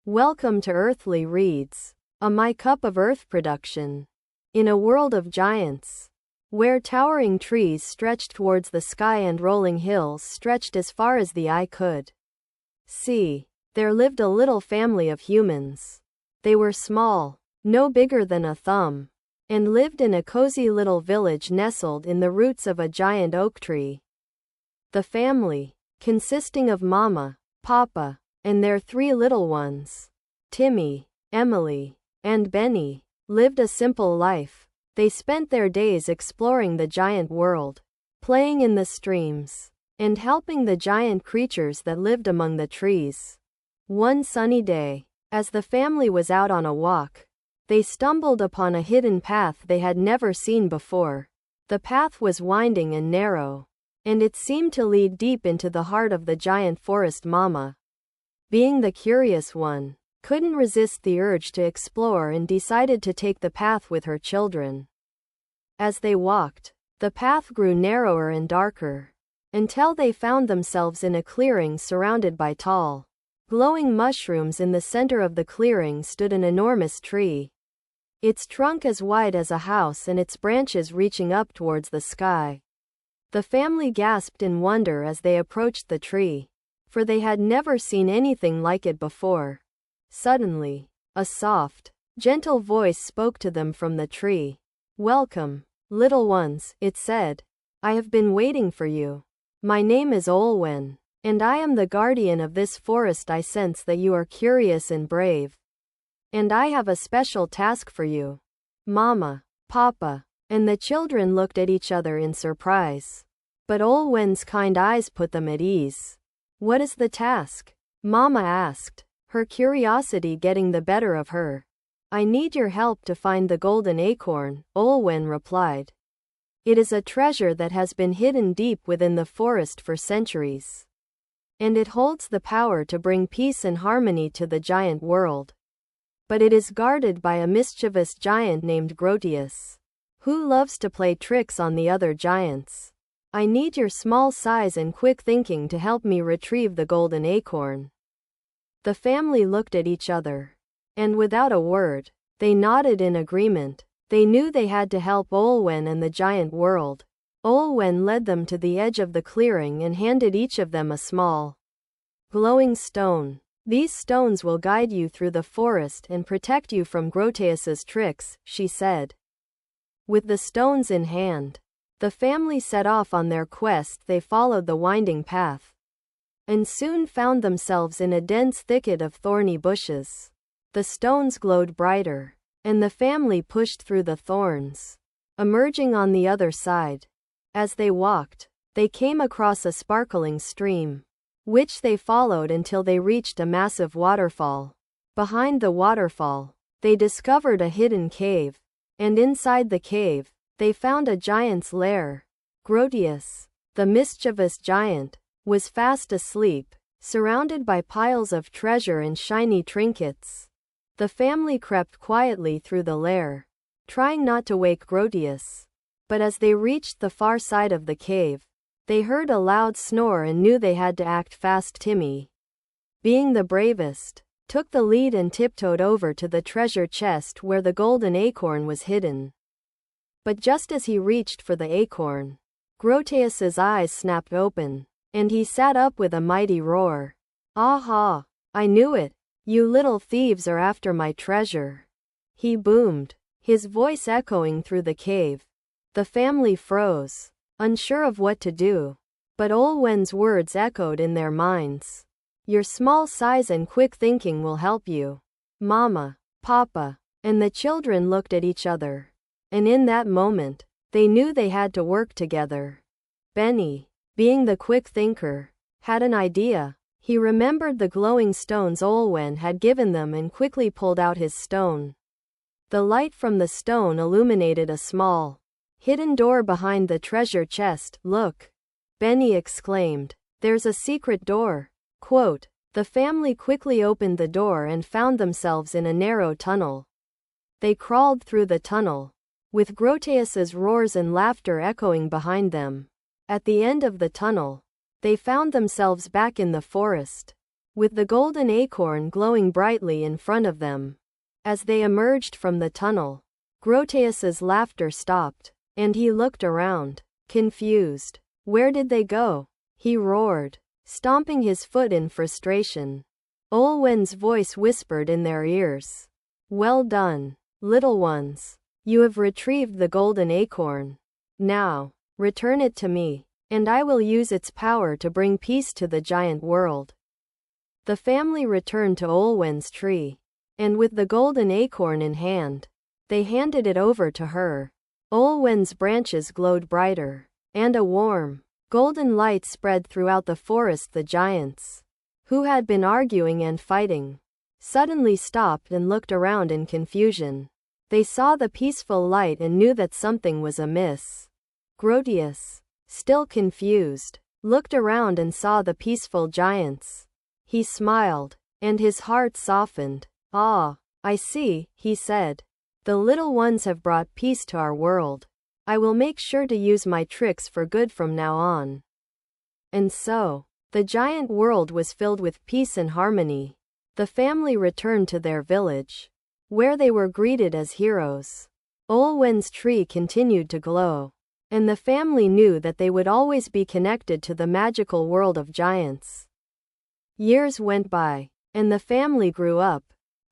Welcome to Earthly Reads, a My Cup of Earth production. In a world of giants, where towering trees stretched towards the sky and rolling hills stretched as far as the eye could see, there lived a little family of humans. They were small, no bigger than a thumb, and lived in a cozy little village nestled in the roots of a giant oak tree. The family, consisting of Mama, Papa, and their three little ones, Timmy, Emily, and Benny, lived a simple life. They spent their days exploring the giant world, playing in the streams, and helping the giant creatures that lived among the trees. One sunny day, as the family was out on a walk, they stumbled upon a hidden path they had never seen before. The path was winding and narrow, and it seemed to lead deep into the heart of the giant forest. Mama, being the curious one, couldn't resist the urge to explore and decided to take the path with her children. As they walked, the path grew narrower and darker, until they found themselves in a clearing surrounded by tall, glowing mushrooms. In the center of the clearing stood an enormous tree, its trunk as wide as a house and its branches reaching up towards the sky. The family gasped in wonder as they approached the tree, for they had never seen anything like it before. Suddenly, a soft, gentle voice spoke to them from the tree. "Welcome, little ones," it said. "I have been waiting for you. My name is Olwen, and I am the guardian of this forest. I sense that you are curious and brave, and I have a special task for you." Mama, Papa, and the children looked at each other in surprise, but Olwen's kind eyes put them at ease. "What is the task?" Mama asked, her curiosity getting the better of her. "I need your help to find the golden acorn," Olwen replied. "It is a treasure that has been hidden deep within the forest for centuries, and it holds the power to bring peace and harmony to the giant world. But it is guarded by a mischievous giant named Grotius, who loves to play tricks on the other giants. I need your small size and quick thinking to help me retrieve the golden acorn." The family looked at each other, and without a word, they nodded in agreement. They knew they had to help Olwen and the giant world. Olwen led them to the edge of the clearing and handed each of them a small, glowing stone. "These stones will guide you through the forest and protect you from Grotius's tricks," she said. With the stones in hand, the family set off on their quest. They followed the winding path, and soon found themselves in a dense thicket of thorny bushes. The stones glowed brighter, and the family pushed through the thorns, emerging on the other side. As they walked, they came across a sparkling stream, which they followed until they reached a massive waterfall. Behind the waterfall, they discovered a hidden cave, and inside the cave, they found a giant's lair. Grotius, the mischievous giant, was fast asleep, surrounded by piles of treasure and shiny trinkets. The family crept quietly through the lair, trying not to wake Grotius. But as they reached the far side of the cave, they heard a loud snore and knew they had to act fast. Timmy, being the bravest, took the lead and tiptoed over to the treasure chest where the golden acorn was hidden. But just as he reached for the acorn, Grotius's eyes snapped open, and he sat up with a mighty roar. "Aha! I knew it! You little thieves are after my treasure!" he boomed, his voice echoing through the cave. The family froze, unsure of what to do, but Olwen's words echoed in their minds. "Your small size and quick thinking will help you." Mama, Papa, and the children looked at each other, and in that moment, they knew they had to work together. Benny, being the quick thinker, had an idea. He remembered the glowing stones Olwen had given them and quickly pulled out his stone. The light from the stone illuminated a small, hidden door behind the treasure chest. "Look!" Benny exclaimed. "There's a secret door." Quote, the family quickly opened the door and found themselves in a narrow tunnel. They crawled through the tunnel, with Grotius's roars and laughter echoing behind them. At the end of the tunnel, they found themselves back in the forest, with the golden acorn glowing brightly in front of them. As they emerged from the tunnel, Grotius's laughter stopped, and he looked around, confused. Where did they go? He roared, stomping his foot in frustration. Olwen's voice whispered in their ears. Well done, little ones. You have retrieved the golden acorn. Now, return it to me, and I will use its power to bring peace to the giant world. The family returned to Olwen's tree, and with the golden acorn in hand, they handed it over to her. Olwen's branches glowed brighter, and a warm, golden light spread throughout the forest. The giants, who had been arguing and fighting, suddenly stopped and looked around in confusion. They saw the peaceful light and knew that something was amiss. Grotius, still confused, looked around and saw the peaceful giants. He smiled, and his heart softened. Ah, I see, he said. The little ones have brought peace to our world. I will make sure to use my tricks for good from now on. And so, the giant world was filled with peace and harmony. The family returned to their village, where they were greeted as heroes. Olwen's tree continued to glow, and the family knew that they would always be connected to the magical world of giants. Years went by, and the family grew up,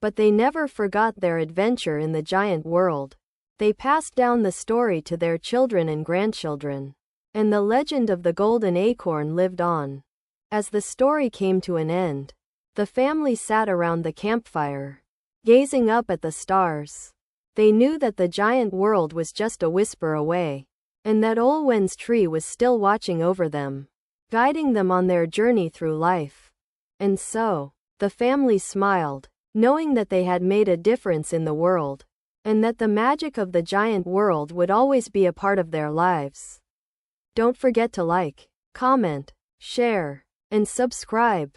but they never forgot their adventure in the giant world. They passed down the story to their children and grandchildren, and the legend of the golden acorn lived on. As the story came to an end, the family sat around the campfire, gazing up at the stars. They knew that the giant world was just a whisper away, and that Olwen's tree was still watching over them, guiding them on their journey through life. And so, the family smiled, knowing that they had made a difference in the world, and that the magic of the giant world would always be a part of their lives. Don't forget to like, comment, share, and subscribe.